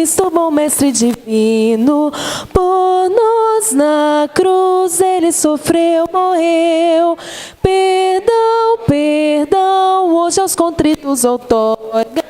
Cristo bom, mestre divino, por nós na cruz ele sofreu, morreu. Perdão, perdão, hoje aos contritos outorga,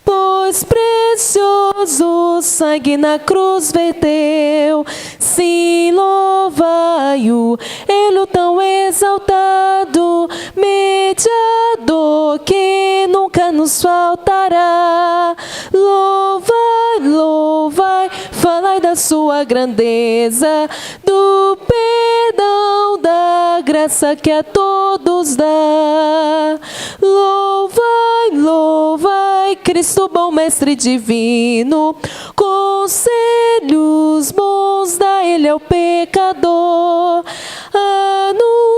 pois precioso sangue na cruz verteu. Sim, louvai-o, ele tão exaltado, mediador que nunca nos faltará. Louvai, louvai, falai da sua grandeza, do perdão, da graça que a todos dá. Louvai, louvai, Cristo bom, mestre divino, conselhos bons dá ele ao pecador.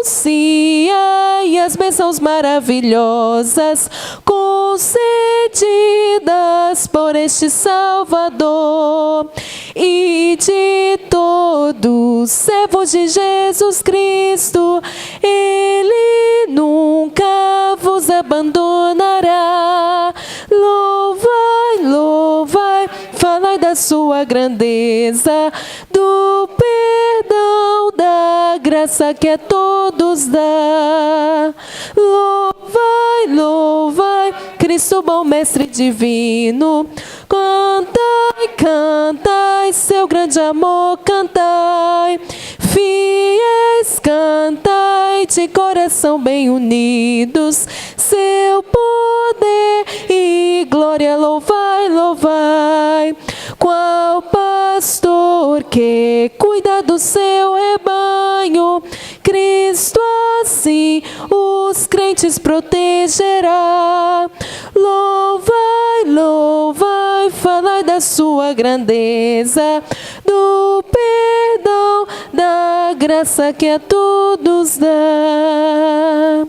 Anunciai as bênçãos maravilhosas concedidas por este Salvador. E de todos servos de Jesus Cristo, ele nunca vos abandonará. Louvai, louvai, falai da sua grandeza, do perdão, da graça que a todos dá. Louvai, louvai, Cristo bom, mestre divino, cantai, cantai, seu grande amor cantai, fiéis cantai, de coração bem unidos, seu poder e glória louvai, louvai. Qual pastor que cuida do seu rebanho, Cristo assim os crentes protegerá. Louvai, louvai, falai da sua grandeza, do perdão, da graça que a todos dá.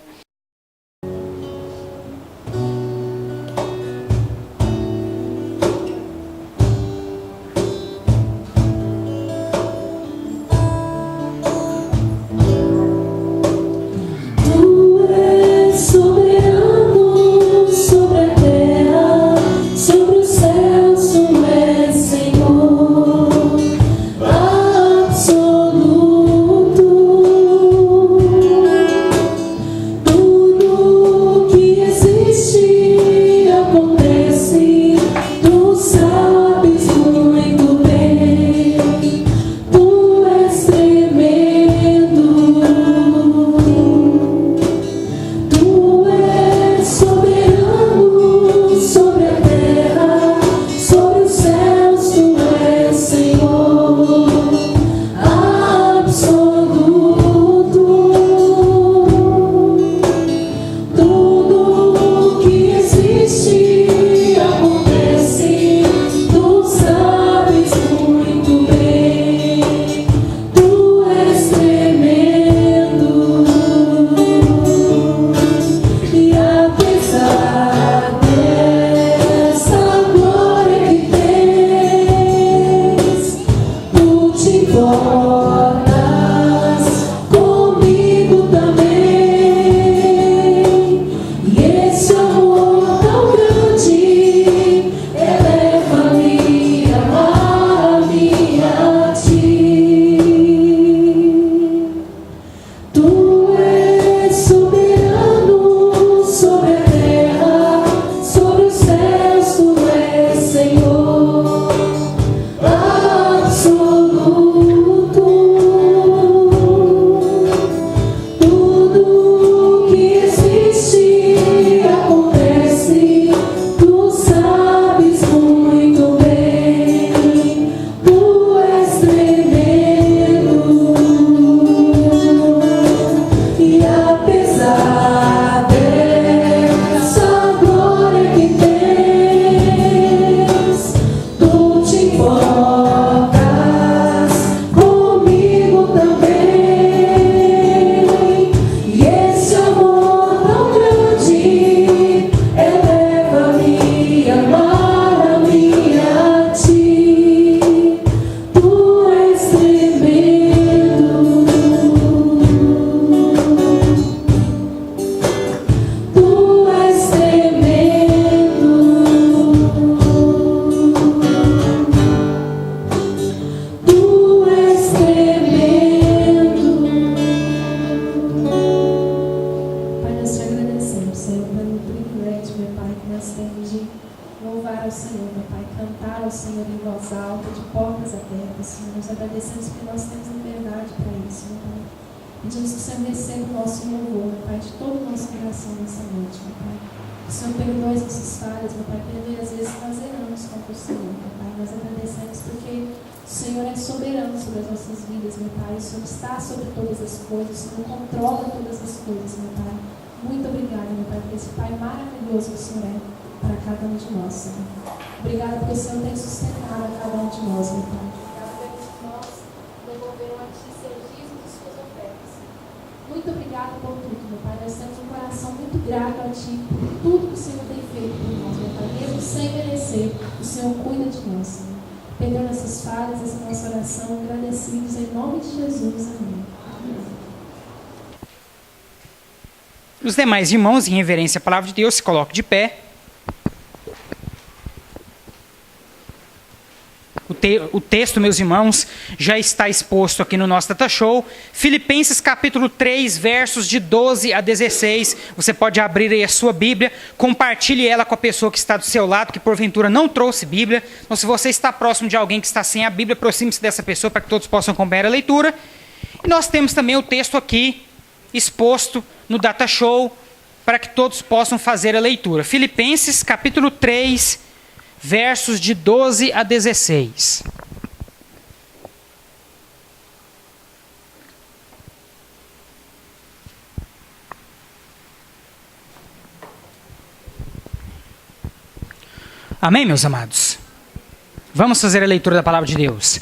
Absoluto. oferta, Senhor. Nós agradecemos porque nós temos liberdade para isso, meu Pai. Pedimos que o Senhor receba o nosso louvor, meu Pai, de todo o nosso coração nessa noite, meu Pai. Que o Senhor perdoe as nossas falhas, meu Pai, perdoe às vezes nós erramos contra o Senhor, meu Pai. Nós agradecemos porque o Senhor é soberano sobre as nossas vidas, meu Pai. O Senhor está sobre todas as coisas, o Senhor controla todas as coisas, meu Pai. Muito obrigada, meu Pai, por esse Pai maravilhoso que o Senhor é para cada um de nós, Senhor. Obrigada porque o Senhor tem sustentado a cada um de nós, meu Pai. Obrigada porque nós devolveram a Ti seus dízimos e suas ofertas. Muito obrigada por tudo, meu Pai. Nós temos um coração muito grato a Ti por tudo que o Senhor tem feito por nós, meu Pai. Mesmo sem merecer, o Senhor cuida de nós, Senhor. Perdoa nossas falhas, essa nossa oração, agradecidos em nome de Jesus. Amém. Os demais irmãos, em reverência à palavra de Deus, se colocam de pé. O texto, meus irmãos, já está exposto aqui no nosso Data Show. Filipenses capítulo 3, versos de 12 a 16. Você pode abrir aí a sua Bíblia, compartilhe ela com a pessoa que está do seu lado, que porventura não trouxe Bíblia. Então, se você está próximo de alguém que está sem a Bíblia, aproxime-se dessa pessoa para que todos possam acompanhar a leitura. E nós temos também o texto aqui exposto no Data Show para que todos possam fazer a leitura. Filipenses capítulo 3, versos de 12 a 16. Amém, meus amados? Vamos fazer a leitura da palavra de Deus.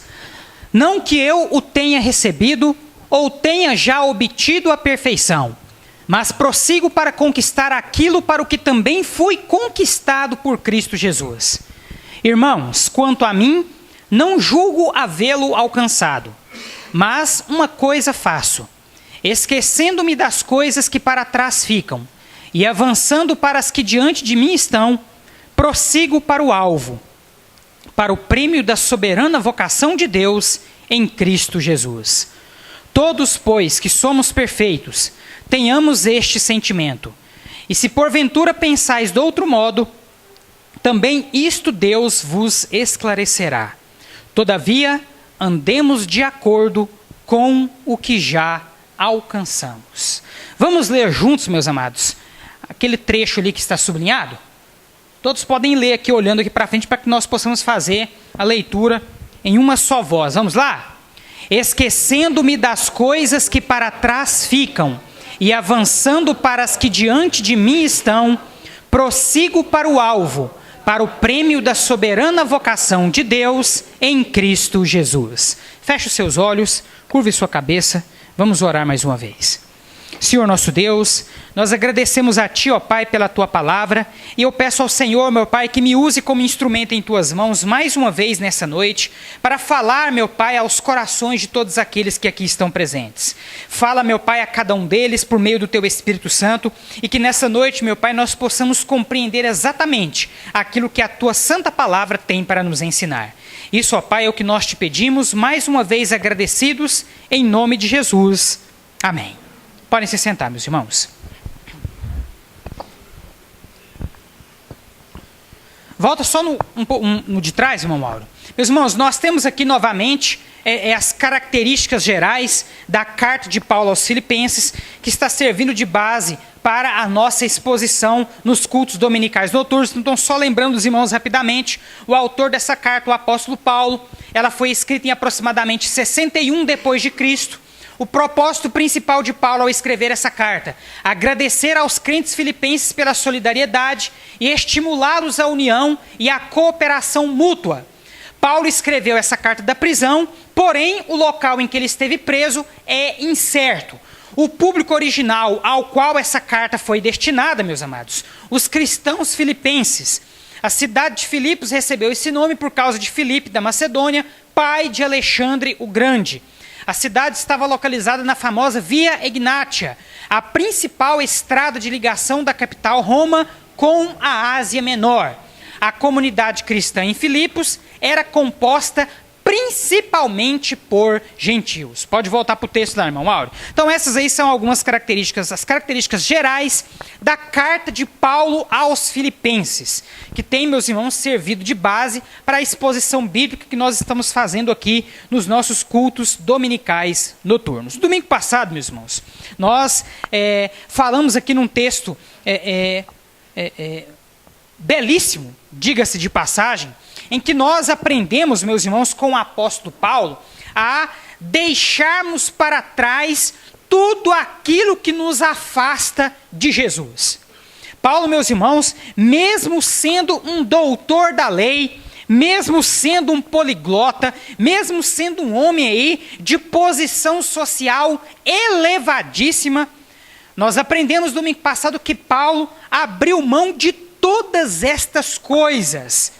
Não que eu o tenha recebido ou tenha já obtido a perfeição, mas prossigo para conquistar aquilo para o que também fui conquistado por Cristo Jesus. Irmãos, quanto a mim, não julgo havê-lo alcançado, mas uma coisa faço, esquecendo-me das coisas que para trás ficam, e avançando para as que diante de mim estão, prossigo para o alvo, para o prêmio da soberana vocação de Deus em Cristo Jesus. Todos, pois, que somos perfeitos, tenhamos este sentimento. E se porventura pensais de outro modo, também isto Deus vos esclarecerá. Todavia, andemos de acordo com o que já alcançamos. Vamos ler juntos, meus amados, aquele trecho ali que está sublinhado? Todos podem ler aqui, olhando aqui para frente, para que nós possamos fazer a leitura em uma só voz. Vamos lá? Esquecendo-me das coisas que para trás ficam, e avançando para as que diante de mim estão, prossigo para o alvo, para o prêmio da soberana vocação de Deus em Cristo Jesus. Feche os seus olhos, curve sua cabeça, vamos orar mais uma vez. Senhor nosso Deus, nós agradecemos a Ti, ó Pai, pela Tua palavra, e eu peço ao Senhor, meu Pai, que me use como instrumento em Tuas mãos mais uma vez nessa noite, para falar, meu Pai, aos corações de todos aqueles que aqui estão presentes. Fala, meu Pai, a cada um deles por meio do Teu Espírito Santo, e que nessa noite, meu Pai, nós possamos compreender exatamente aquilo que a Tua santa palavra tem para nos ensinar. Isso, ó Pai, é o que nós Te pedimos, mais uma vez agradecidos, em nome de Jesus. Amém. Podem se sentar, meus irmãos. Volta só no de trás, irmão Mauro. Meus irmãos, nós temos aqui novamente as características gerais da carta de Paulo aos Filipenses, que está servindo de base para a nossa exposição nos cultos dominicais noturnos. Então, só lembrando os irmãos rapidamente, o autor dessa carta, o apóstolo Paulo, ela foi escrita em aproximadamente 61 depois de Cristo. O propósito principal de Paulo ao escrever essa carta: agradecer aos crentes filipenses pela solidariedade e estimulá-los à união e à cooperação mútua. Paulo escreveu essa carta da prisão, porém o local em que ele esteve preso é incerto. O público original ao qual essa carta foi destinada, meus amados, os cristãos filipenses. A cidade de Filipos recebeu esse nome por causa de Filipe da Macedônia, pai de Alexandre o Grande. A cidade estava localizada na famosa Via Egnatia, a principal estrada de ligação da capital Roma com a Ásia Menor. A comunidade cristã em Filipos era composta principalmente por gentios. Pode voltar para o texto lá, irmão Mauro. Então essas aí são algumas características, as características gerais da carta de Paulo aos Filipenses, que tem, meus irmãos, servido de base para a exposição bíblica que nós estamos fazendo aqui nos nossos cultos dominicais noturnos. Domingo passado, meus irmãos, nós falamos aqui num texto belíssimo, diga-se de passagem, em que nós aprendemos, meus irmãos, com o apóstolo Paulo, a deixarmos para trás tudo aquilo que nos afasta de Jesus. Paulo, meus irmãos, mesmo sendo um doutor da lei, mesmo sendo um poliglota, mesmo sendo um homem aí de posição social elevadíssima, nós aprendemos domingo passado que Paulo abriu mão de todas estas coisas,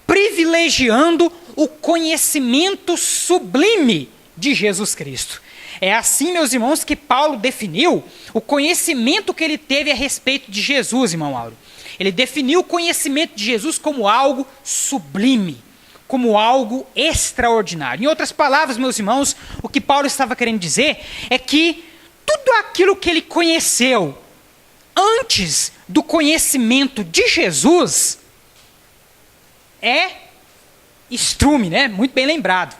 privilegiando o conhecimento sublime de Jesus Cristo. É assim, meus irmãos, que Paulo definiu o conhecimento que ele teve a respeito de Jesus, irmão Auro. Ele definiu o conhecimento de Jesus como algo sublime, como algo extraordinário. Em outras palavras, meus irmãos, o que Paulo estava querendo dizer é que tudo aquilo que ele conheceu antes do conhecimento de Jesus é estrume, né? Muito bem lembrado.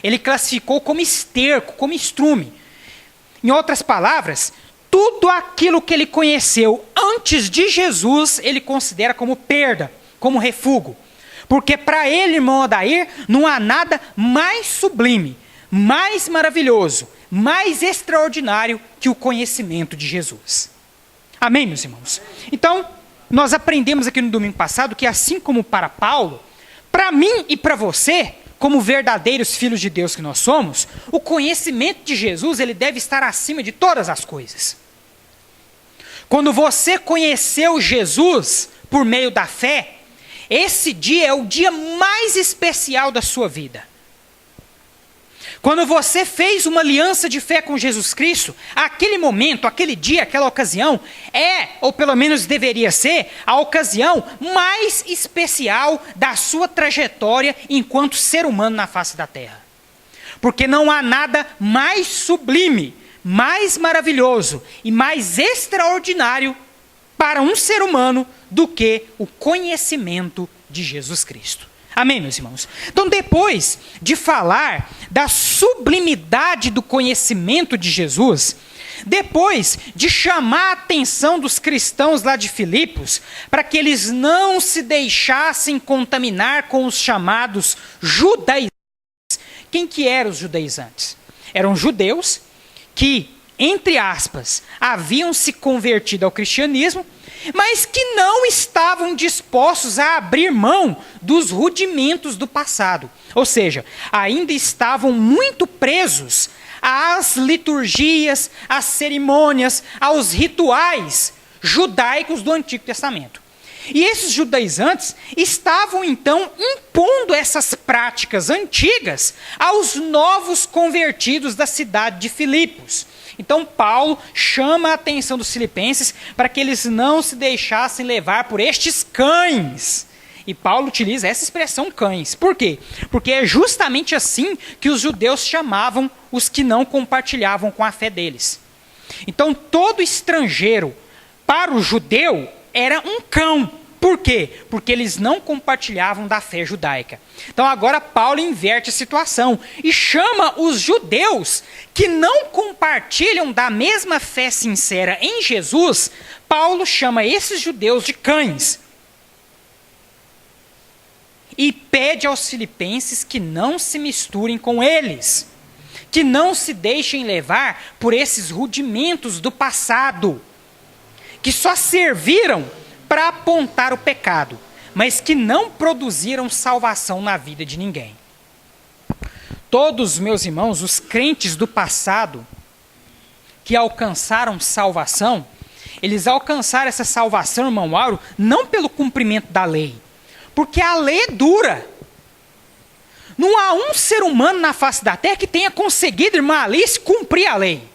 Ele classificou como esterco, como estrume. Em outras palavras, tudo aquilo que ele conheceu antes de Jesus, ele considera como perda, como refúgio. Porque para ele, irmão Adair, não há nada mais sublime, mais maravilhoso, mais extraordinário que o conhecimento de Jesus. Amém, meus irmãos? Então, nós aprendemos aqui no domingo passado que assim como para Paulo, para mim e para você, como verdadeiros filhos de Deus que nós somos, o conhecimento de Jesus ele deve estar acima de todas as coisas. Quando você conheceu Jesus por meio da fé, esse dia é o dia mais especial da sua vida. Quando você fez uma aliança de fé com Jesus Cristo, aquele momento, aquele dia, aquela ocasião, ou pelo menos deveria ser, a ocasião mais especial da sua trajetória enquanto ser humano na face da terra. Porque não há nada mais sublime, mais maravilhoso e mais extraordinário para um ser humano do que o conhecimento de Jesus Cristo. Amém, meus irmãos? Então, depois de falar da sublimidade do conhecimento de Jesus, depois de chamar a atenção dos cristãos lá de Filipos, para que eles não se deixassem contaminar com os chamados judaizantes. Quem que eram os judaizantes? Eram judeus que, entre aspas, haviam se convertido ao cristianismo, mas que não estavam dispostos a abrir mão dos rudimentos do passado. Ou seja, ainda estavam muito presos às liturgias, às cerimônias, aos rituais judaicos do Antigo Testamento. E esses judaizantes estavam então impondo essas práticas antigas aos novos convertidos da cidade de Filipos. Então Paulo chama a atenção dos filipenses para que eles não se deixassem levar por estes cães. E Paulo utiliza essa expressão cães. Por quê? Porque é justamente assim que os judeus chamavam os que não compartilhavam com a fé deles. Então todo estrangeiro para o judeu era um cão. Por quê? Porque eles não compartilhavam da fé judaica. Então agora Paulo inverte a situação e chama os judeus que não compartilham da mesma fé sincera em Jesus, Paulo chama esses judeus de cães. E pede aos filipenses que não se misturem com eles, que não se deixem levar por esses rudimentos do passado, que só serviram para apontar o pecado, mas que não produziram salvação na vida de ninguém. Todos, meus irmãos, os crentes do passado que alcançaram salvação, eles alcançaram essa salvação, irmão Mauro, não pelo cumprimento da lei, porque a lei é dura. Não há um ser humano na face da terra que tenha conseguido, irmã Alice, cumprir a lei.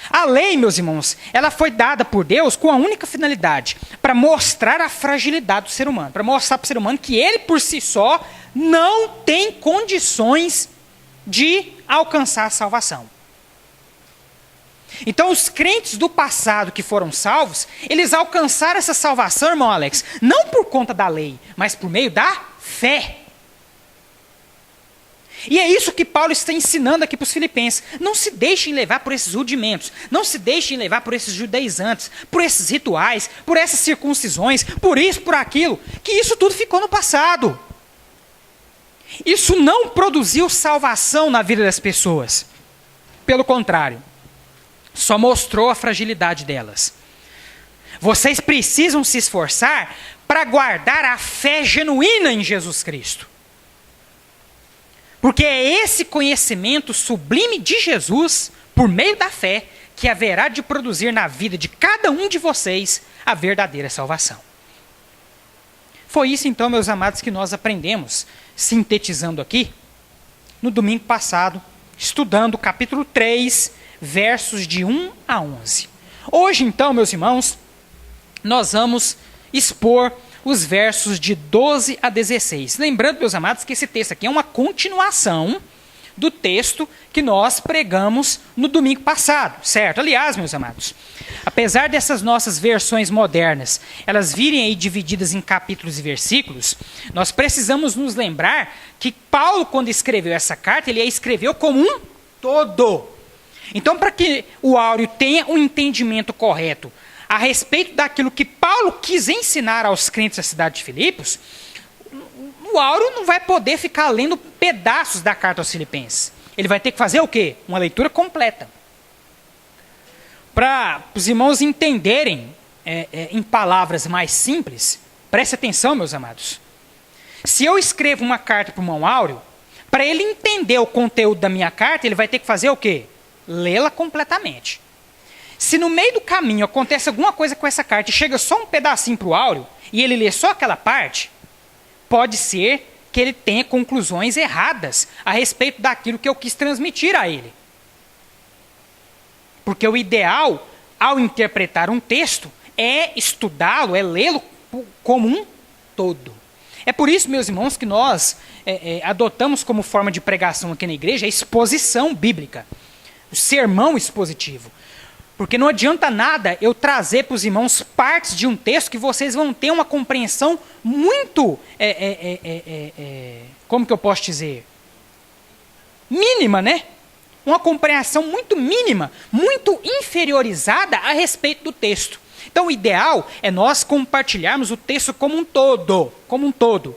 A lei, meus irmãos, ela foi dada por Deus com a única finalidade, para mostrar a fragilidade do ser humano, para mostrar para o ser humano que ele por si só não tem condições de alcançar a salvação. Então, os crentes do passado que foram salvos, eles alcançaram essa salvação, irmão Alex, não por conta da lei, mas por meio da fé. E é isso que Paulo está ensinando aqui para os filipenses. Não se deixem levar por esses rudimentos. Não se deixem levar por esses judaizantes, por esses rituais, por essas circuncisões, por isso, por aquilo. Que isso tudo ficou no passado. Isso não produziu salvação na vida das pessoas. Pelo contrário, só mostrou a fragilidade delas. Vocês precisam se esforçar para guardar a fé genuína em Jesus Cristo. Porque é esse conhecimento sublime de Jesus, por meio da fé, que haverá de produzir na vida de cada um de vocês a verdadeira salvação. Foi isso então, meus amados, que nós aprendemos, sintetizando aqui, no domingo passado, estudando o capítulo 3, versos de 1 a 11. Hoje então, meus irmãos, nós vamos expor os versos de 12 a 16. Lembrando, meus amados, que esse texto aqui é uma continuação do texto que nós pregamos no domingo passado, certo? Aliás, meus amados, apesar dessas nossas versões modernas, elas virem aí divididas em capítulos e versículos, nós precisamos nos lembrar que Paulo, quando escreveu essa carta, ele a escreveu como um todo. Então, para que o áureo tenha um entendimento correto a respeito daquilo que Paulo quis ensinar aos crentes da cidade de Filipos, o áureo não vai poder ficar lendo pedaços da carta aos filipenses. Ele vai ter que fazer o quê? Uma leitura completa. Para os irmãos entenderem em palavras mais simples, preste atenção, meus amados. Se eu escrevo uma carta para o irmão Áureo, para ele entender o conteúdo da minha carta, ele vai ter que fazer o quê? Lê-la completamente. Se no meio do caminho acontece alguma coisa com essa carta e chega só um pedacinho para o Áureo, e ele lê só aquela parte, pode ser que ele tenha conclusões erradas a respeito daquilo que eu quis transmitir a ele. Porque o ideal, ao interpretar um texto, é estudá-lo, é lê-lo como um todo. É por isso, meus irmãos, que nós adotamos como forma de pregação aqui na igreja a exposição bíblica, o sermão expositivo. Porque não adianta nada eu trazer para os irmãos partes de um texto que vocês vão ter uma compreensão muito, como que eu posso dizer? Mínima, né? Uma compreensão muito mínima, muito inferiorizada a respeito do texto. Então o ideal é nós compartilharmos o texto como um todo.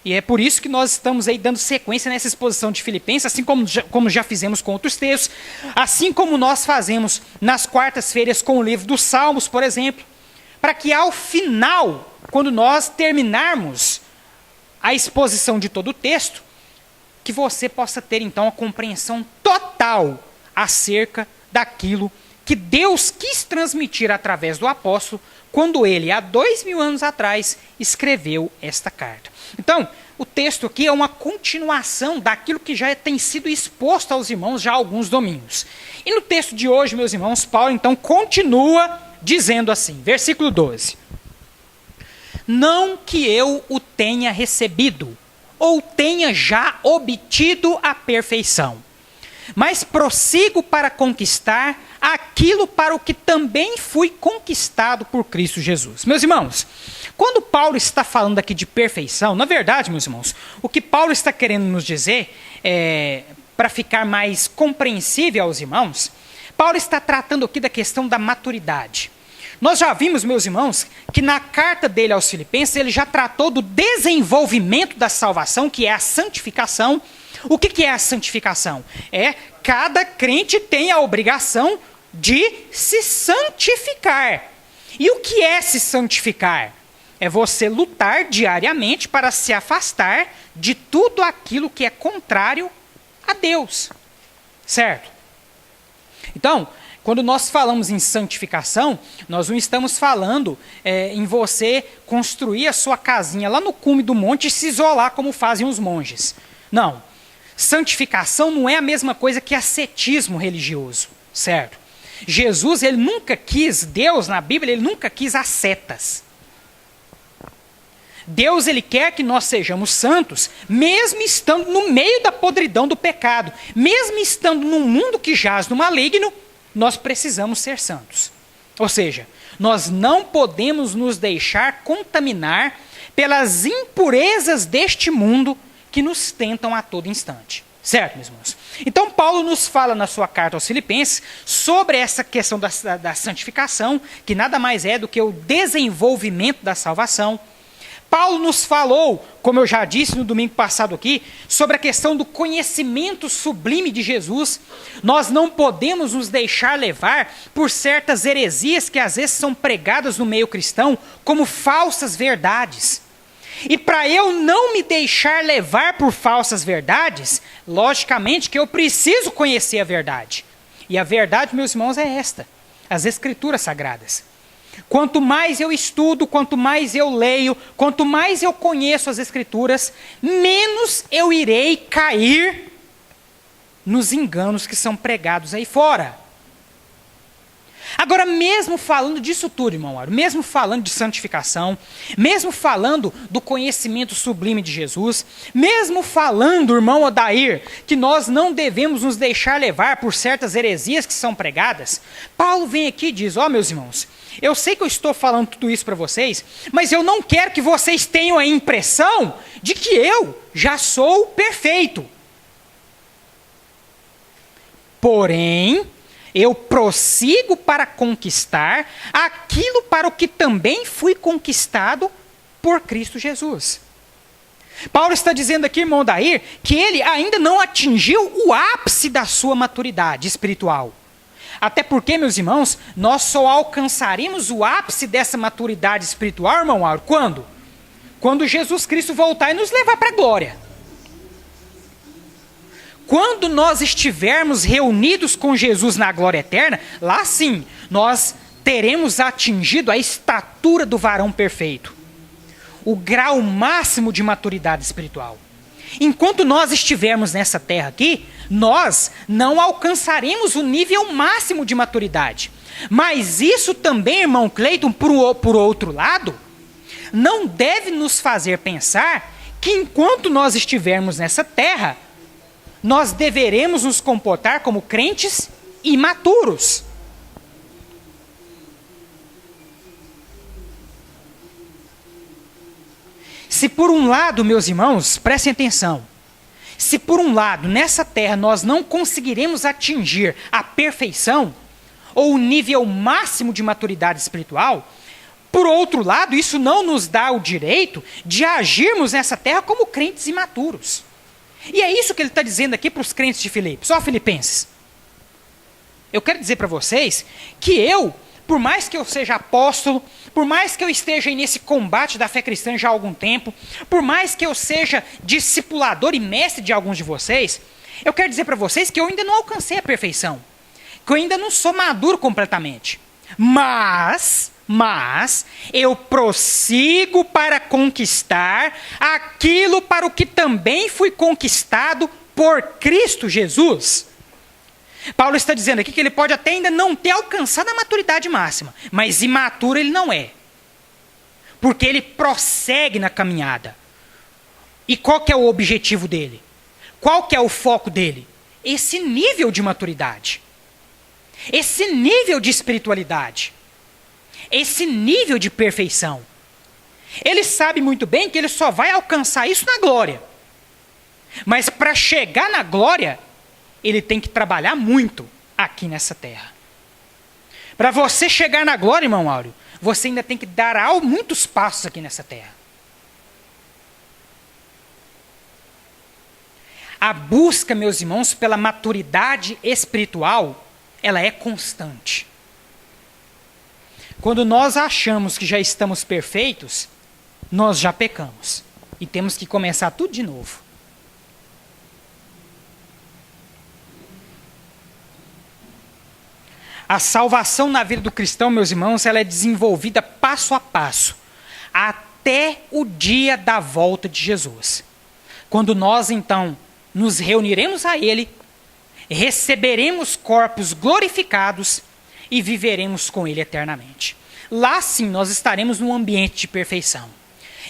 E é por isso que nós estamos aí dando sequência nessa exposição de Filipenses, assim como já fizemos com outros textos, assim como nós fazemos nas quartas-feiras com o livro dos Salmos, por exemplo, para que ao final, quando nós terminarmos a exposição de todo o texto, que você possa ter então a compreensão total acerca daquilo que Deus quis transmitir através do apóstolo quando ele, há 2000 anos atrás, escreveu esta carta. Então, o texto aqui é uma continuação daquilo que já tem sido exposto aos irmãos já há alguns domingos. E no texto de hoje, meus irmãos, Paulo então continua dizendo assim, versículo 12. Não que eu o tenha recebido, ou tenha já obtido a perfeição, mas prossigo para conquistar aquilo para o que também fui conquistado por Cristo Jesus. Meus irmãos, quando Paulo está falando aqui de perfeição, na verdade, meus irmãos, o que Paulo está querendo nos dizer, para ficar mais compreensível aos irmãos, Paulo está tratando aqui da questão da maturidade. Nós já vimos, meus irmãos, que na carta dele aos Filipenses, ele já tratou do desenvolvimento da salvação, que é a santificação. O que é a santificação? Cada crente tem a obrigação de se santificar. E o que é se santificar? É você lutar diariamente para se afastar de tudo aquilo que é contrário a Deus. Certo? Então, quando nós falamos em santificação, nós não estamos falando em você construir a sua casinha lá no cume do monte e se isolar como fazem os monges. Não. Santificação não é a mesma coisa que ascetismo religioso, certo? Jesus, ele nunca quis, Deus na Bíblia, ele nunca quis ascetas. Deus, ele quer que nós sejamos santos, mesmo estando no meio da podridão do pecado, mesmo estando num mundo que jaz no maligno, nós precisamos ser santos. Ou seja, nós não podemos nos deixar contaminar pelas impurezas deste mundo que nos tentam a todo instante. Certo, meus irmãos? Então, Paulo nos fala na sua carta aos Filipenses sobre essa questão da santificação, que nada mais é do que o desenvolvimento da salvação. Paulo nos falou, como eu já disse no domingo passado aqui, sobre a questão do conhecimento sublime de Jesus. Nós não podemos nos deixar levar por certas heresias que às vezes são pregadas no meio cristão como falsas verdades. E para eu não me deixar levar por falsas verdades, logicamente que eu preciso conhecer a verdade. E a verdade, meus irmãos, é esta: as Escrituras Sagradas. Quanto mais eu estudo, quanto mais eu leio, quanto mais eu conheço as Escrituras, menos eu irei cair nos enganos que são pregados aí fora. Agora, mesmo falando disso tudo, irmão Mauro, mesmo falando de santificação, mesmo falando do conhecimento sublime de Jesus, mesmo falando, irmão Odair, que nós não devemos nos deixar levar por certas heresias que são pregadas, Paulo vem aqui e diz: ó, meus irmãos, eu sei que eu estou falando tudo isso para vocês, mas eu não quero que vocês tenham a impressão de que eu já sou perfeito. Porém, eu prossigo para conquistar aquilo para o que também fui conquistado por Cristo Jesus. Paulo está dizendo aqui, irmão Dair, que ele ainda não atingiu o ápice da sua maturidade espiritual. Até porque, meus irmãos, nós só alcançaremos o ápice dessa maturidade espiritual, irmão Auro, quando? Quando Jesus Cristo voltar e nos levar para a glória. Quando nós estivermos reunidos com Jesus na glória eterna, lá sim, nós teremos atingido a estatura do varão perfeito. O grau máximo de maturidade espiritual. Enquanto nós estivermos nessa terra aqui, nós não alcançaremos o nível máximo de maturidade. Mas isso também, irmão Cleiton, por outro lado, não deve nos fazer pensar que enquanto nós estivermos nessa terra, nós deveremos nos comportar como crentes imaturos. Se por um lado, meus irmãos, prestem atenção, se por um lado, nessa terra, nós não conseguiremos atingir a perfeição, ou o nível máximo de maturidade espiritual, por outro lado, isso não nos dá o direito de agirmos nessa terra como crentes imaturos. E é isso que ele está dizendo aqui para os crentes de Filipos. Ó, filipenses, eu quero dizer para vocês que eu, por mais que eu seja apóstolo, por mais que eu esteja aí nesse combate da fé cristã já há algum tempo, por mais que eu seja discipulador e mestre de alguns de vocês, eu quero dizer para vocês que eu ainda não alcancei a perfeição, que eu ainda não sou maduro completamente. Mas eu prossigo para conquistar aquilo para o que também fui conquistado por Cristo Jesus. Paulo está dizendo aqui que ele pode até ainda não ter alcançado a maturidade máxima, mas imaturo ele não é. Porque ele prossegue na caminhada. E qual que é o objetivo dele? Qual que é o foco dele? Esse nível de maturidade. Esse nível de espiritualidade. Esse nível de perfeição. Ele sabe muito bem que ele só vai alcançar isso na glória. Mas para chegar na glória, ele tem que trabalhar muito aqui nessa terra. Para você chegar na glória, irmão Áureo, você ainda tem que dar muitos passos aqui nessa terra. A busca, meus irmãos, pela maturidade espiritual, ela é constante. Quando nós achamos que já estamos perfeitos, nós já pecamos. E temos que começar tudo de novo. A salvação na vida do cristão, meus irmãos, ela é desenvolvida passo a passo, até o dia da volta de Jesus. Quando nós, então, nos reuniremos a Ele, receberemos corpos glorificados e viveremos com Ele eternamente. Lá sim nós estaremos num ambiente de perfeição.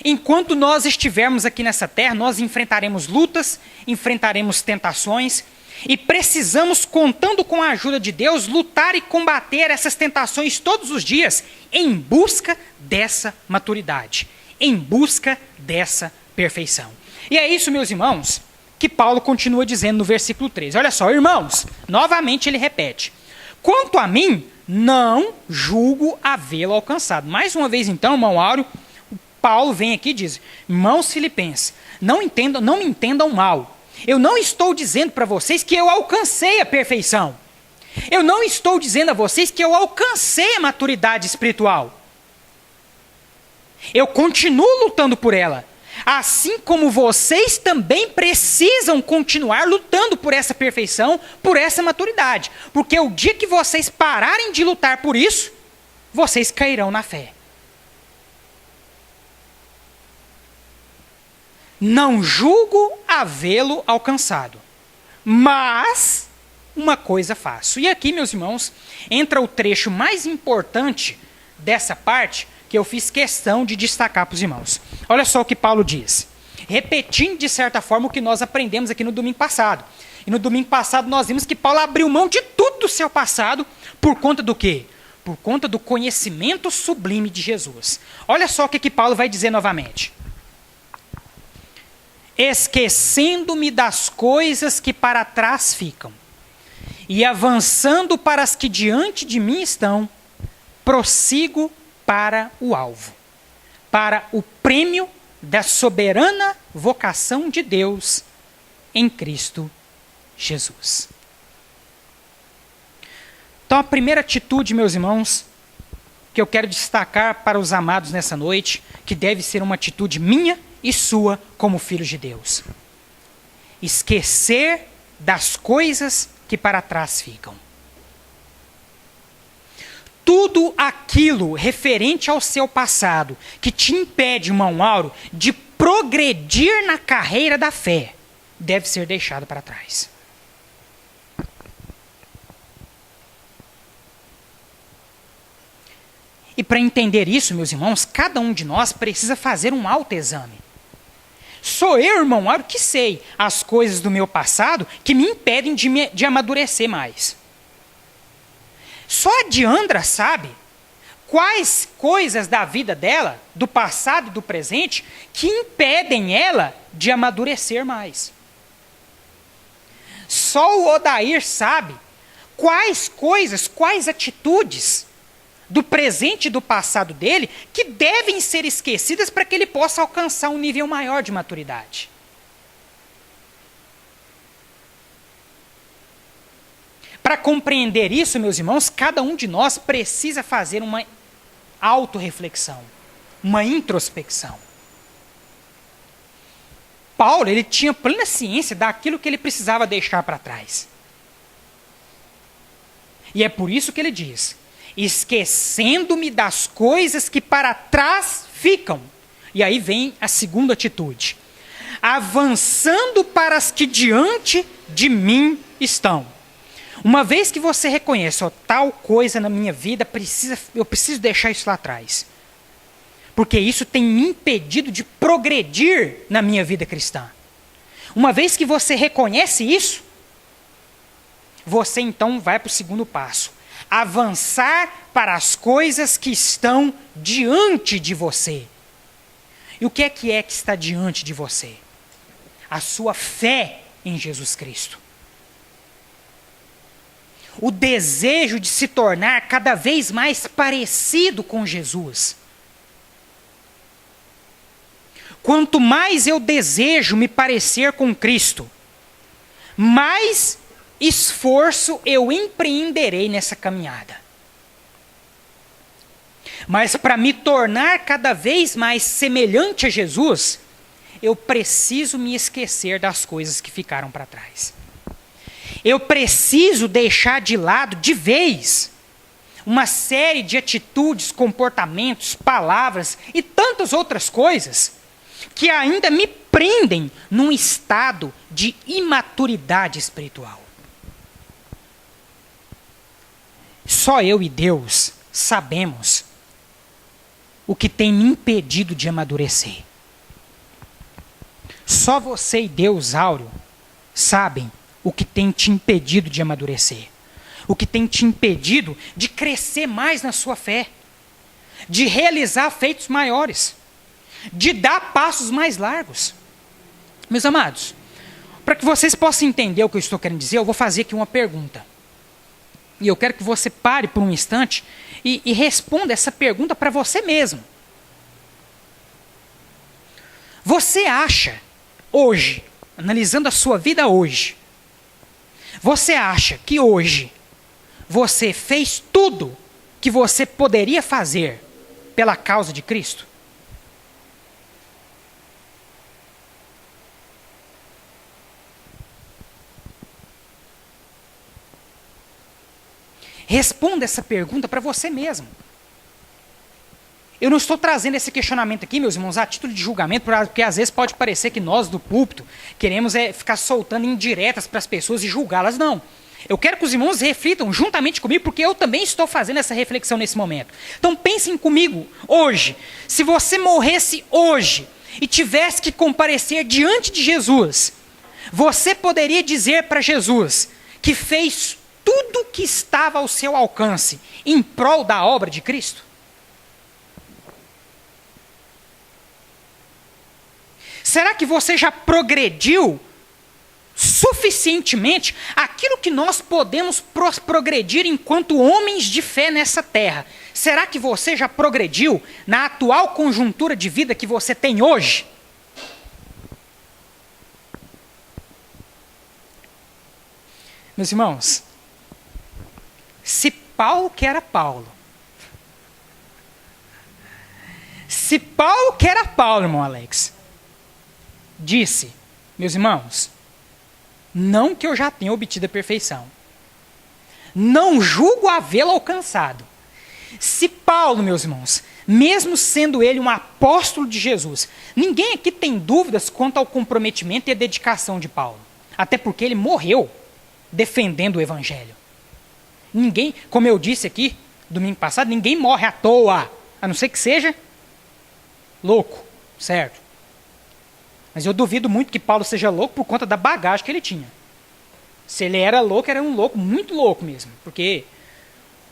Enquanto nós estivermos aqui nessa terra, nós enfrentaremos lutas, enfrentaremos tentações, e precisamos, contando com a ajuda de Deus, lutar e combater essas tentações todos os dias, em busca dessa maturidade, em busca dessa perfeição. E é isso, meus irmãos, que Paulo continua dizendo no versículo 13. Olha só, irmãos, novamente ele repete: quanto a mim, não julgo havê-lo alcançado. Mais uma vez então, irmão Áureo, Paulo vem aqui e diz: irmãos filipenses, não me entendam mal. Eu não estou dizendo para vocês que eu alcancei a perfeição. Eu não estou dizendo a vocês que eu alcancei a maturidade espiritual. Eu continuo lutando por ela. Assim como vocês também precisam continuar lutando por essa perfeição, por essa maturidade. Porque o dia que vocês pararem de lutar por isso, vocês cairão na fé. Não julgo havê-lo alcançado, mas uma coisa faço. E aqui, meus irmãos, entra o trecho mais importante dessa parte, que eu fiz questão de destacar para os irmãos. Olha só o que Paulo diz, repetindo de certa forma o que nós aprendemos aqui no domingo passado. E no domingo passado nós vimos que Paulo abriu mão de tudo do seu passado, por conta do quê? Por conta do conhecimento sublime de Jesus. Olha só o que Paulo vai dizer novamente. Esquecendo-me das coisas que para trás ficam, e avançando para as que diante de mim estão, prossigo para o alvo, para o prêmio da soberana vocação de Deus em Cristo Jesus. Então, a primeira atitude, meus irmãos, que eu quero destacar para os amados nessa noite, que deve ser uma atitude minha e sua como filhos de Deus: esquecer das coisas que para trás ficam. Tudo aquilo referente ao seu passado que te impede, irmão Áureo, de progredir na carreira da fé, deve ser deixado para trás. E para entender isso, meus irmãos, cada um de nós precisa fazer um autoexame. Sou eu, irmão Áureo, que sei as coisas do meu passado que me impedem de amadurecer mais. Só a Diandra sabe quais coisas da vida dela, do passado e do presente, que impedem ela de amadurecer mais. Só o Odair sabe quais coisas, quais atitudes do presente e do passado dele que devem ser esquecidas para que ele possa alcançar um nível maior de maturidade. Para compreender isso, meus irmãos, cada um de nós precisa fazer uma autorreflexão, uma introspecção. Paulo, ele tinha plena ciência daquilo que ele precisava deixar para trás. E é por isso que ele diz: esquecendo-me das coisas que para trás ficam. E aí vem a segunda atitude: avançando para as que diante de mim estão. Uma vez que você reconhece, tal coisa na minha vida, eu preciso deixar isso lá atrás. Porque isso tem me impedido de progredir na minha vida cristã. Uma vez que você reconhece isso, você então vai para o segundo passo: avançar para as coisas que estão diante de você. E o que é que está diante de você? A sua fé em Jesus Cristo. O desejo de se tornar cada vez mais parecido com Jesus. Quanto mais eu desejo me parecer com Cristo, mais esforço eu empreenderei nessa caminhada. Mas para me tornar cada vez mais semelhante a Jesus, eu preciso me esquecer das coisas que ficaram para trás. Eu preciso deixar de lado, de vez, uma série de atitudes, comportamentos, palavras e tantas outras coisas que ainda me prendem num estado de imaturidade espiritual. Só eu e Deus sabemos o que tem me impedido de amadurecer. Só você e Deus, Áureo, sabem o que tem te impedido de amadurecer. O que tem te impedido de crescer mais na sua fé. De realizar feitos maiores. De dar passos mais largos. Meus amados, para que vocês possam entender o que eu estou querendo dizer, eu vou fazer aqui uma pergunta. E eu quero que você pare por um instante e responda essa pergunta para você mesmo. Você acha, hoje, analisando a sua vida hoje, você acha que hoje você fez tudo que você poderia fazer pela causa de Cristo? Responda essa pergunta para você mesmo. Eu não estou trazendo esse questionamento aqui, meus irmãos, a título de julgamento, porque às vezes pode parecer que nós do púlpito queremos ficar soltando indiretas para as pessoas e julgá-las. Não. Eu quero que os irmãos reflitam juntamente comigo, porque eu também estou fazendo essa reflexão nesse momento. Então pensem comigo hoje. Se você morresse hoje e tivesse que comparecer diante de Jesus, você poderia dizer para Jesus que fez tudo que estava ao seu alcance em prol da obra de Cristo? Será que você já progrediu suficientemente aquilo que nós podemos progredir enquanto homens de fé nessa terra? Será que você já progrediu na atual conjuntura de vida que você tem hoje? Meus irmãos, se Paulo, que era Paulo, irmão Alex, disse, meus irmãos, não que eu já tenha obtido a perfeição, não julgo havê-la alcançado. Se Paulo, meus irmãos, mesmo sendo ele um apóstolo de Jesus, ninguém aqui tem dúvidas quanto ao comprometimento e a dedicação de Paulo, até porque ele morreu defendendo o evangelho. Ninguém, como eu disse aqui, domingo passado, ninguém morre à toa, a não ser que seja louco, certo? Mas eu duvido muito que Paulo seja louco por conta da bagagem que ele tinha. Se ele era um louco, muito louco mesmo, porque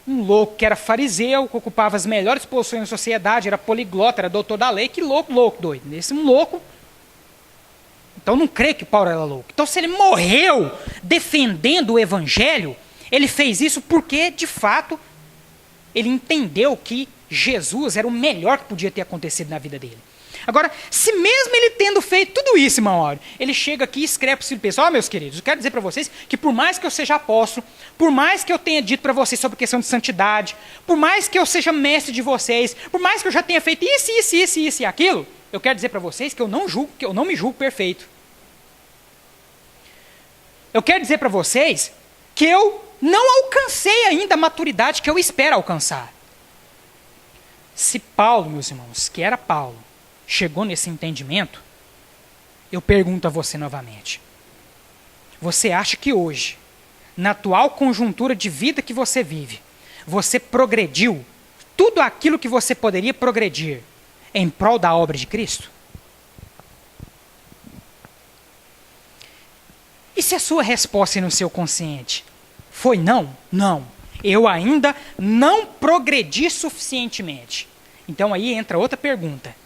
um louco que era fariseu, que ocupava as melhores posições na sociedade, era poliglota, era doutor da lei, que louco, doido. Esse um louco. Então não creio que Paulo era louco. Então se ele morreu defendendo o evangelho, ele fez isso porque, de fato, ele entendeu que Jesus era o melhor que podia ter acontecido na vida dele. Agora, se mesmo ele tendo feito tudo isso, irmão Áureo, ele chega aqui e escreve para o filho pessoal, meus queridos, eu quero dizer para vocês que por mais que eu seja apóstolo, por mais que eu tenha dito para vocês sobre questão de santidade, por mais que eu seja mestre de vocês, por mais que eu já tenha feito isso e aquilo, eu quero dizer para vocês que eu não me julgo perfeito. Eu quero dizer para vocês que eu não alcancei ainda a maturidade que eu espero alcançar. Se Paulo, meus irmãos, que era Paulo, chegou nesse entendimento, eu pergunto a você novamente. Você acha que hoje, na atual conjuntura de vida que você vive, você progrediu tudo aquilo que você poderia progredir em prol da obra de Cristo? E se a sua resposta no seu consciente foi não? Não. Eu ainda não progredi suficientemente. Então aí entra outra pergunta.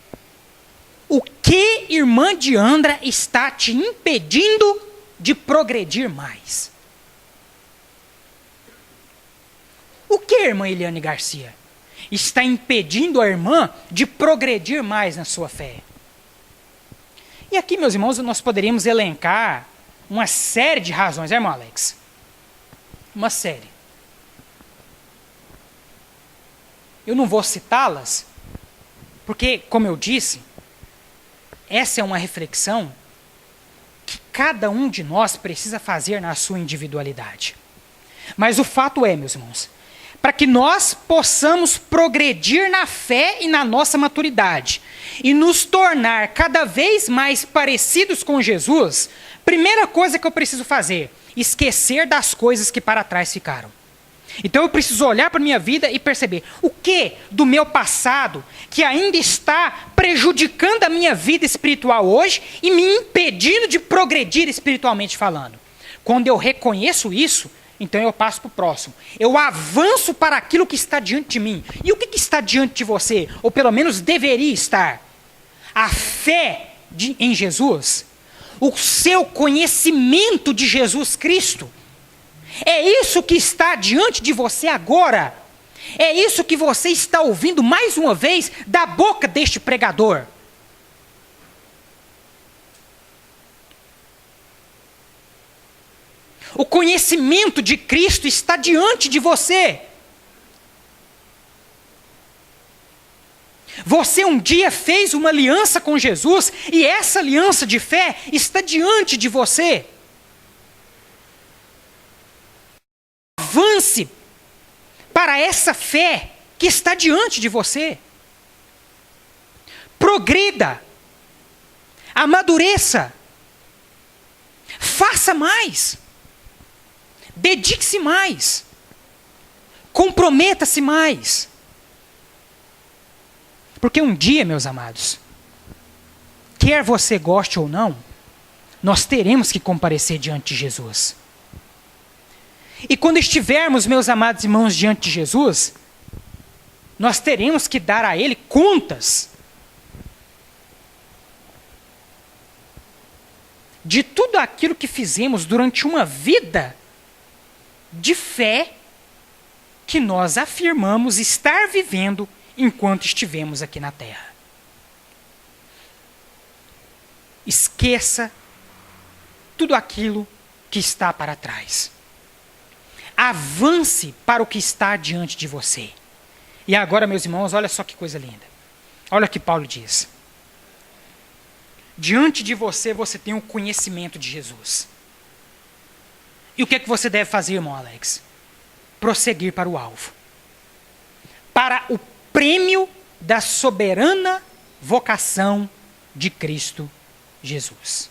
O que, irmã Diandra, está te impedindo de progredir mais? O que, irmã Eliane Garcia, está impedindo a irmã de progredir mais na sua fé? E aqui, meus irmãos, nós poderíamos elencar uma série de razões, né, irmão Alex? Uma série. Eu não vou citá-las, porque, como eu disse, essa é uma reflexão que cada um de nós precisa fazer na sua individualidade. Mas o fato é, meus irmãos, para que nós possamos progredir na fé e na nossa maturidade e nos tornar cada vez mais parecidos com Jesus, primeira coisa que eu preciso fazer, esquecer das coisas que para trás ficaram. Então eu preciso olhar para a minha vida e perceber o que do meu passado que ainda está prejudicando a minha vida espiritual hoje e me impedindo de progredir espiritualmente falando. Quando eu reconheço isso, então eu passo para o próximo. Eu avanço para aquilo que está diante de mim. E o que está diante de você? Ou pelo menos deveria estar? A fé em Jesus, o seu conhecimento de Jesus Cristo. É isso que está diante de você agora. É isso que você está ouvindo mais uma vez da boca deste pregador. O conhecimento de Cristo está diante de você. Você um dia fez uma aliança com Jesus e essa aliança de fé está diante de você. Avance para essa fé que está diante de você. Progrida. Amadureça. Faça mais. Dedique-se mais. Comprometa-se mais. Porque um dia, meus amados, quer você goste ou não, nós teremos que comparecer diante de Jesus. E quando estivermos, meus amados irmãos, diante de Jesus, nós teremos que dar a Ele contas de tudo aquilo que fizemos durante uma vida de fé que nós afirmamos estar vivendo enquanto estivemos aqui na terra. Esqueça tudo aquilo que está para trás. Avance para o que está diante de você. E agora, meus irmãos, olha só que coisa linda. Olha o que Paulo diz. Diante de você, você tem o conhecimento de Jesus. E o que é que você deve fazer, irmão Alex? Prosseguir para o alvo. Para o prêmio da soberana vocação de Cristo Jesus.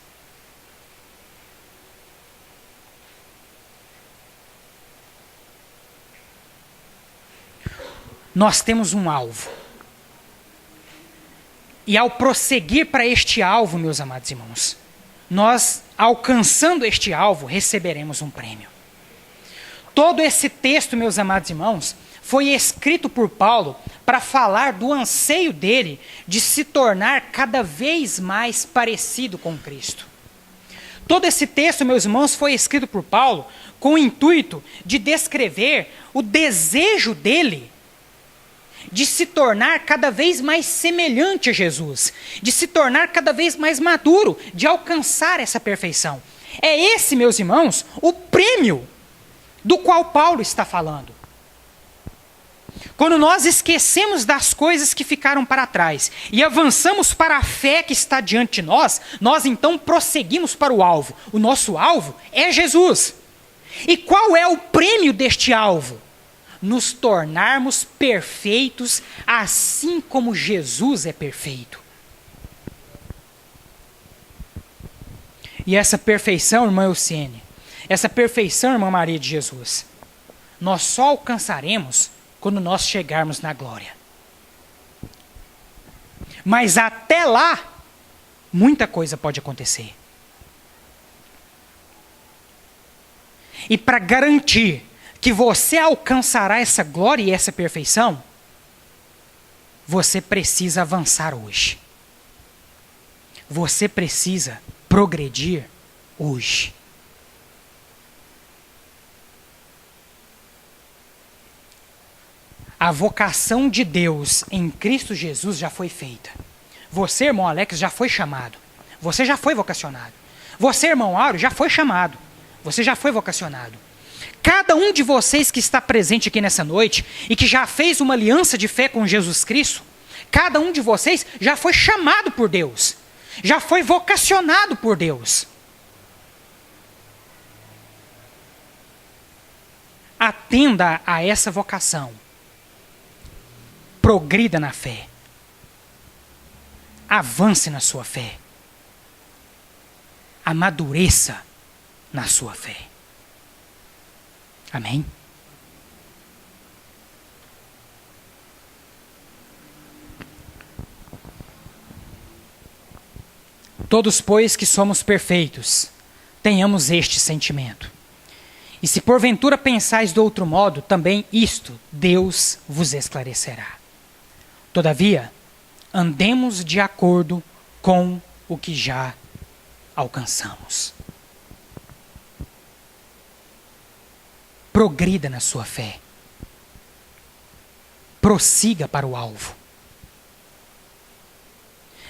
Nós temos um alvo. E ao prosseguir para este alvo, meus amados irmãos, nós, alcançando este alvo, receberemos um prêmio. Todo esse texto, meus amados irmãos, foi escrito por Paulo para falar do anseio dele de se tornar cada vez mais parecido com Cristo. Todo esse texto, meus irmãos, foi escrito por Paulo com o intuito de descrever o desejo dele de se tornar cada vez mais semelhante a Jesus, de se tornar cada vez mais maduro, de alcançar essa perfeição. É esse, meus irmãos, o prêmio do qual Paulo está falando. Quando nós esquecemos das coisas que ficaram para trás e avançamos para a fé que está diante de nós, nós então prosseguimos para o alvo. O nosso alvo é Jesus. E qual é o prêmio deste alvo? Nos tornarmos perfeitos assim como Jesus é perfeito. E essa perfeição, irmã Eucene, essa perfeição, irmã Maria de Jesus, nós só alcançaremos quando nós chegarmos na glória. Mas até lá, muita coisa pode acontecer. E para garantir que você alcançará essa glória e essa perfeição, você precisa avançar hoje. Você precisa progredir hoje. A vocação de Deus em Cristo Jesus já foi feita. Você, irmão Alex, já foi chamado. Você já foi vocacionado. Você, irmão Áureo, já foi chamado. Você já foi vocacionado. Cada um de vocês que está presente aqui nessa noite e que já fez uma aliança de fé com Jesus Cristo, cada um de vocês já foi chamado por Deus. Já foi vocacionado por Deus. Atenda a essa vocação. Progrida na fé. Avance na sua fé. Amadureça na sua fé. Amém? Todos, pois, que somos perfeitos, tenhamos este sentimento. E se porventura pensais de outro modo, também isto Deus vos esclarecerá. Todavia, andemos de acordo com o que já alcançamos. Progrida na sua fé. Prossiga para o alvo.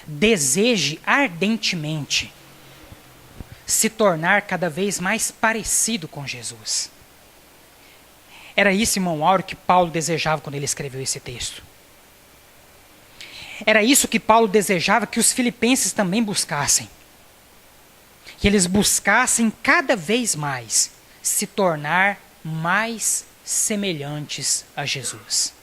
Deseje ardentemente se tornar cada vez mais parecido com Jesus. Era isso, irmão Áureo, que Paulo desejava quando ele escreveu esse texto. Era isso que Paulo desejava que os filipenses também buscassem. Que eles buscassem cada vez mais se tornar mais semelhantes a Jesus.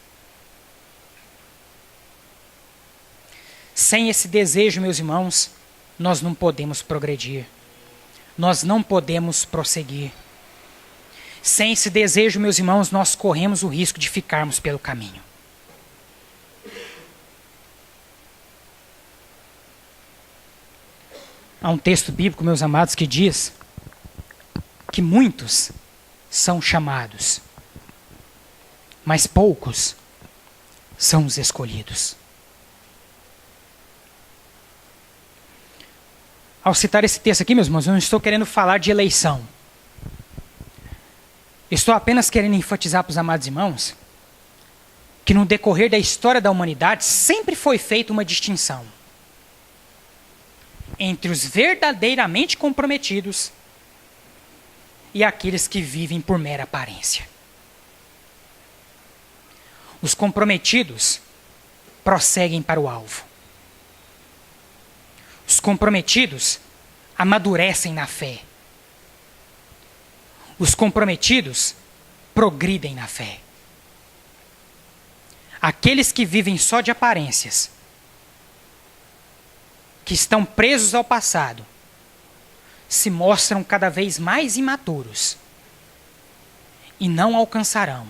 Sem esse desejo, meus irmãos, nós não podemos progredir. Nós não podemos prosseguir. Sem esse desejo, meus irmãos, nós corremos o risco de ficarmos pelo caminho. Há um texto bíblico, meus amados, que diz que muitos são chamados, mas poucos são os escolhidos. Ao citar esse texto aqui, meus irmãos, eu não estou querendo falar de eleição. Estou apenas querendo enfatizar para os amados irmãos que no decorrer da história da humanidade sempre foi feita uma distinção entre os verdadeiramente comprometidos e aqueles que vivem por mera aparência. Os comprometidos prosseguem para o alvo. Os comprometidos amadurecem na fé. Os comprometidos progridem na fé. Aqueles que vivem só de aparências, que estão presos ao passado, se mostram cada vez mais imaturos e não alcançarão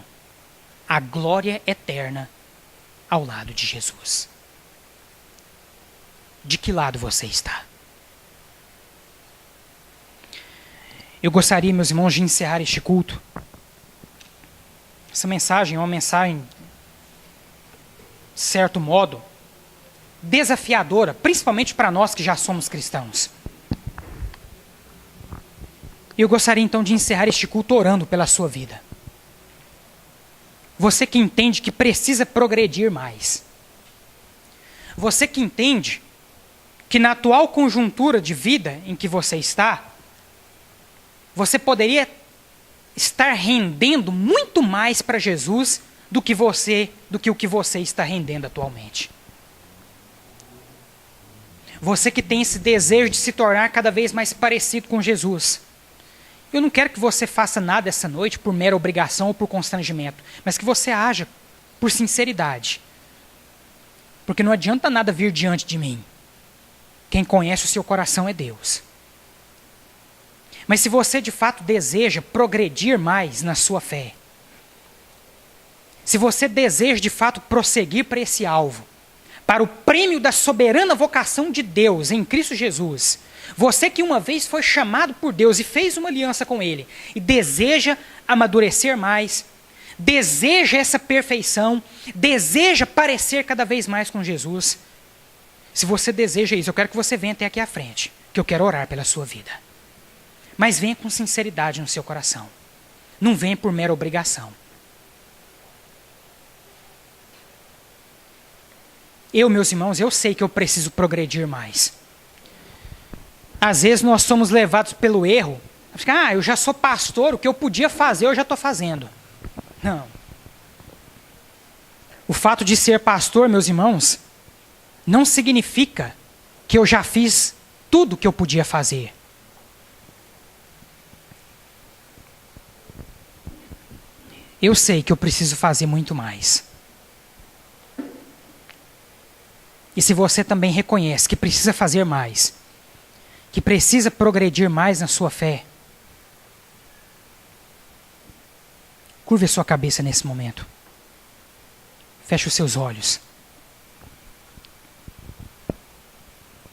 a glória eterna ao lado de Jesus. De que lado você está? Eu gostaria, meus irmãos, de encerrar este culto. Essa mensagem é uma mensagem, de certo modo, desafiadora, principalmente para nós que já somos cristãos. Eu gostaria então de encerrar este culto orando pela sua vida. Você que entende que precisa progredir mais. Você que entende que na atual conjuntura de vida em que você está, você poderia estar rendendo muito mais para Jesus do que o que você está rendendo atualmente. Você que tem esse desejo de se tornar cada vez mais parecido com Jesus. Eu não quero que você faça nada essa noite por mera obrigação ou por constrangimento, mas que você haja por sinceridade. Porque não adianta nada vir diante de mim. Quem conhece o seu coração é Deus. Mas se você de fato deseja progredir mais na sua fé, se você deseja de fato prosseguir para esse alvo, para o prêmio da soberana vocação de Deus em Cristo Jesus, você que uma vez foi chamado por Deus e fez uma aliança com Ele, e deseja amadurecer mais, deseja essa perfeição, deseja parecer cada vez mais com Jesus, se você deseja isso, eu quero que você venha até aqui à frente, que eu quero orar pela sua vida. Mas venha com sinceridade no seu coração. Não venha por mera obrigação. Meus irmãos, eu sei que eu preciso progredir mais. Às vezes nós somos levados pelo erro. Eu já sou pastor, o que eu podia fazer eu já estou fazendo. Não. O fato de ser pastor, meus irmãos, não significa que eu já fiz tudo o que eu podia fazer. Eu sei que eu preciso fazer muito mais. E se você também reconhece que precisa fazer mais, que precisa progredir mais na sua fé, curve a sua cabeça nesse momento. Feche os seus olhos.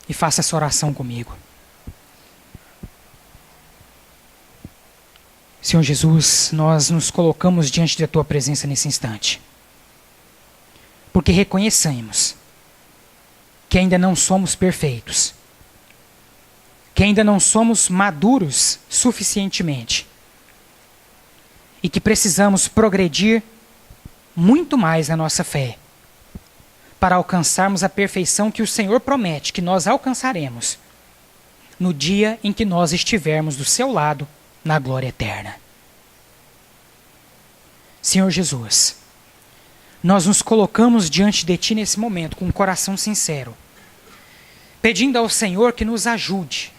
e faça essa oração comigo. Senhor Jesus, nós nos colocamos diante da Tua presença nesse instante, porque reconhecemos que ainda não somos perfeitos, que ainda não somos maduros suficientemente e que precisamos progredir muito mais na nossa fé para alcançarmos a perfeição que o Senhor promete que nós alcançaremos no dia em que nós estivermos do seu lado na glória eterna. Senhor Jesus, nós nos colocamos diante de Ti nesse momento com um coração sincero, pedindo ao Senhor que nos ajude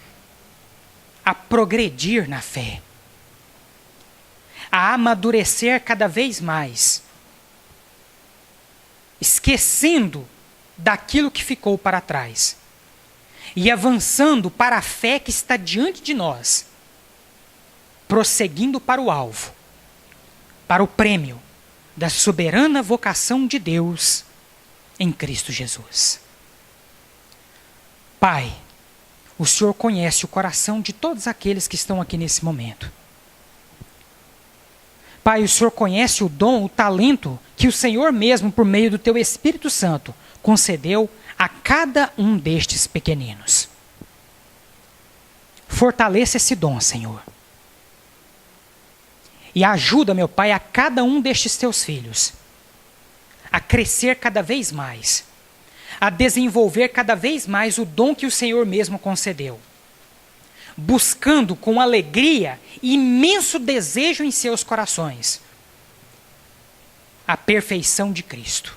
a progredir na fé, a amadurecer cada vez mais, esquecendo daquilo que ficou para trás e avançando para a fé que está diante de nós, prosseguindo para o alvo, para o prêmio da soberana vocação de Deus em Cristo Jesus. Pai, o Senhor conhece o coração de todos aqueles que estão aqui nesse momento. Pai, o Senhor conhece o dom, o talento que o Senhor mesmo, por meio do Teu Espírito Santo, concedeu a cada um destes pequeninos. Fortaleça esse dom, Senhor. E ajuda, meu Pai, a cada um destes Teus filhos a crescer cada vez mais, a desenvolver cada vez mais o dom que o Senhor mesmo concedeu, buscando com alegria e imenso desejo em seus corações a perfeição de Cristo,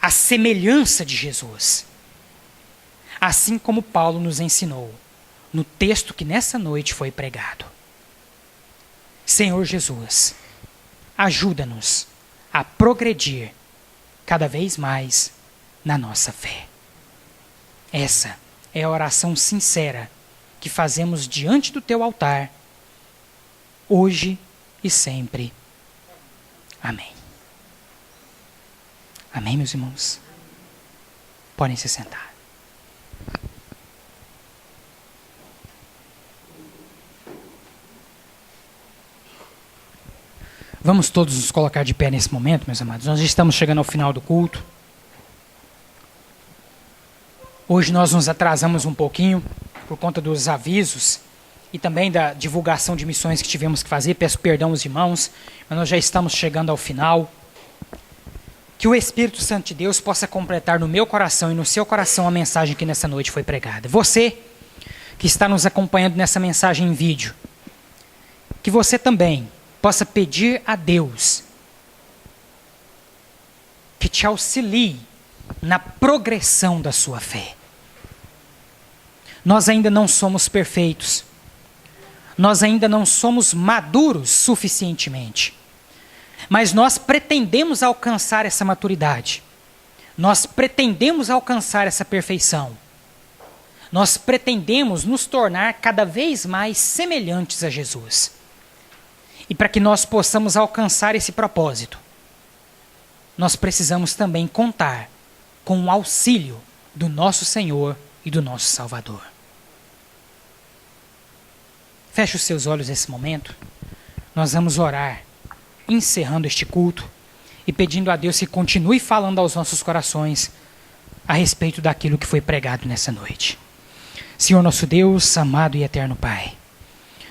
a semelhança de Jesus, assim como Paulo nos ensinou no texto que nessa noite foi pregado. Senhor Jesus, ajuda-nos a progredir cada vez mais na nossa fé. Essa é a oração sincera que fazemos diante do Teu altar, hoje e sempre. Amém. Amém, meus irmãos? Podem se sentar. Vamos todos nos colocar de pé nesse momento, meus amados. Nós já estamos chegando ao final do culto. Hoje nós nos atrasamos um pouquinho por conta dos avisos e também da divulgação de missões que tivemos que fazer. Peço perdão aos irmãos, mas nós já estamos chegando ao final. Que o Espírito Santo de Deus possa completar no meu coração e no seu coração a mensagem que nessa noite foi pregada. Você que está nos acompanhando nessa mensagem em vídeo, que você também possa pedir a Deus que te auxilie na progressão da sua fé. Nós ainda não somos perfeitos. Nós ainda não somos maduros suficientemente. Mas nós pretendemos alcançar essa maturidade. Nós pretendemos alcançar essa perfeição. Nós pretendemos nos tornar cada vez mais semelhantes a Jesus. E para que nós possamos alcançar esse propósito, nós precisamos também contar com o auxílio do nosso Senhor e do nosso Salvador. Feche os seus olhos nesse momento. Nós vamos orar, encerrando este culto e pedindo a Deus que continue falando aos nossos corações a respeito daquilo que foi pregado nessa noite. Senhor nosso Deus, amado e eterno Pai,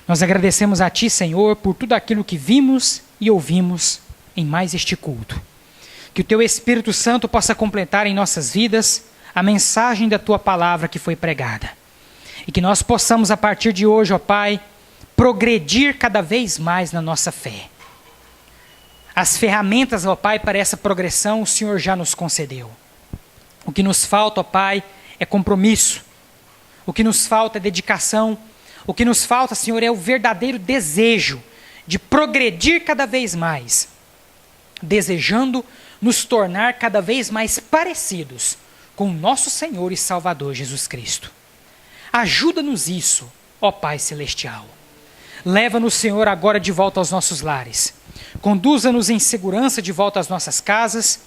nós agradecemos a Ti, Senhor, por tudo aquilo que vimos e ouvimos em mais este culto. Que o Teu Espírito Santo possa completar em nossas vidas a mensagem da Tua palavra que foi pregada. E que nós possamos, a partir de hoje, ó Pai, progredir cada vez mais na nossa fé. As ferramentas, ó Pai, para essa progressão o Senhor já nos concedeu. O que nos falta, ó Pai, é compromisso. O que nos falta é dedicação. O que nos falta, Senhor, é o verdadeiro desejo de progredir cada vez mais, desejando nos tornar cada vez mais parecidos com o nosso Senhor e Salvador Jesus Cristo. Ajuda-nos isso, ó Pai Celestial. Leva-nos, Senhor, agora de volta aos nossos lares. Conduza-nos em segurança de volta às nossas casas.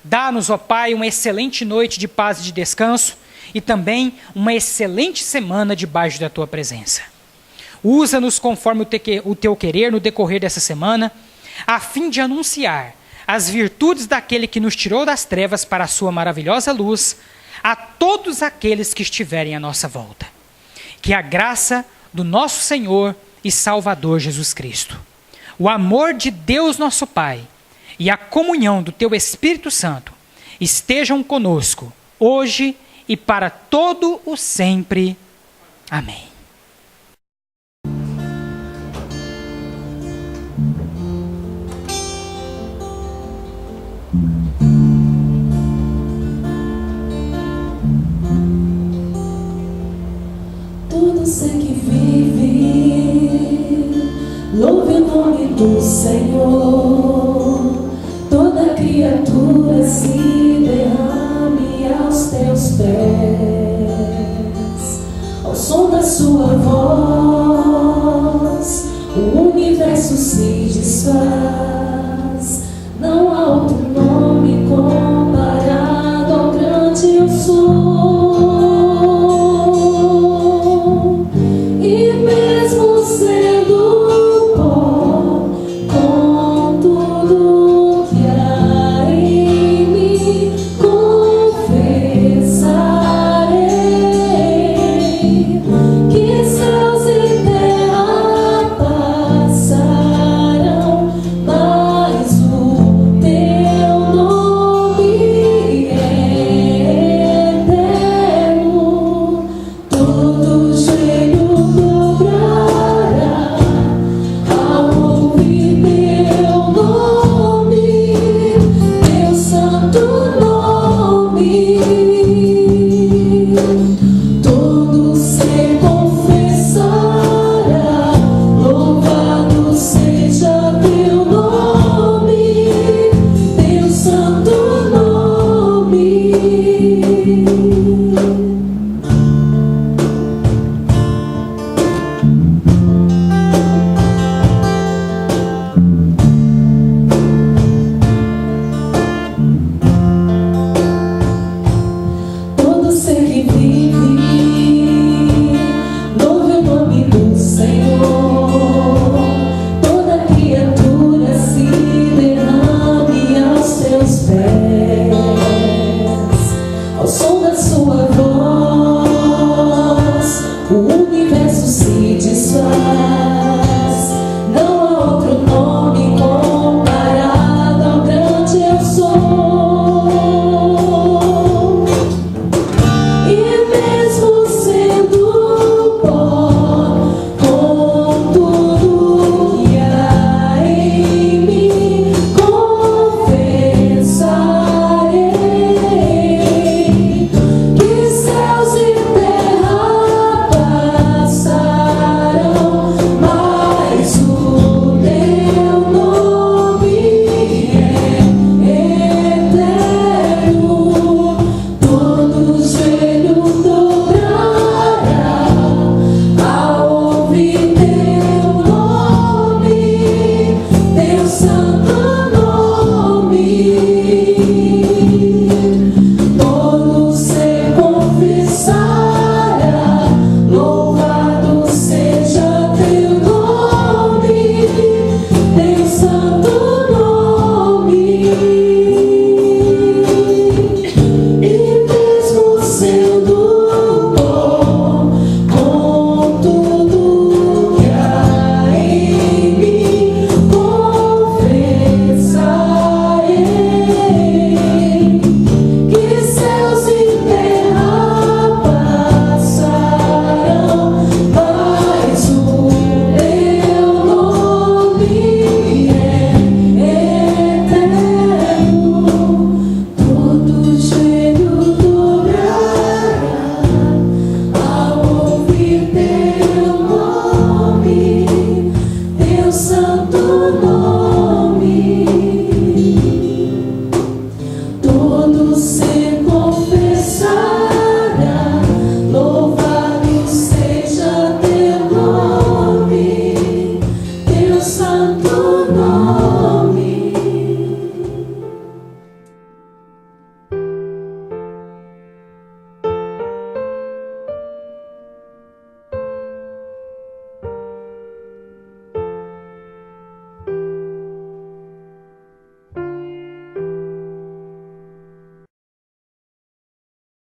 Dá-nos, ó Pai, uma excelente noite de paz e de descanso e também uma excelente semana debaixo da Tua presença. Usa-nos conforme o Teu querer no decorrer dessa semana, a fim de anunciar as virtudes daquele que nos tirou das trevas para a Sua maravilhosa luz a todos aqueles que estiverem à nossa volta. Que a graça do nosso Senhor e Salvador Jesus Cristo, o amor de Deus nosso Pai e a comunhão do Teu Espírito Santo estejam conosco, hoje e para todo o sempre. Amém. Todo ser que vive, louve o nome do Senhor. Toda criatura se derrame aos teus pés, ao som da sua voz.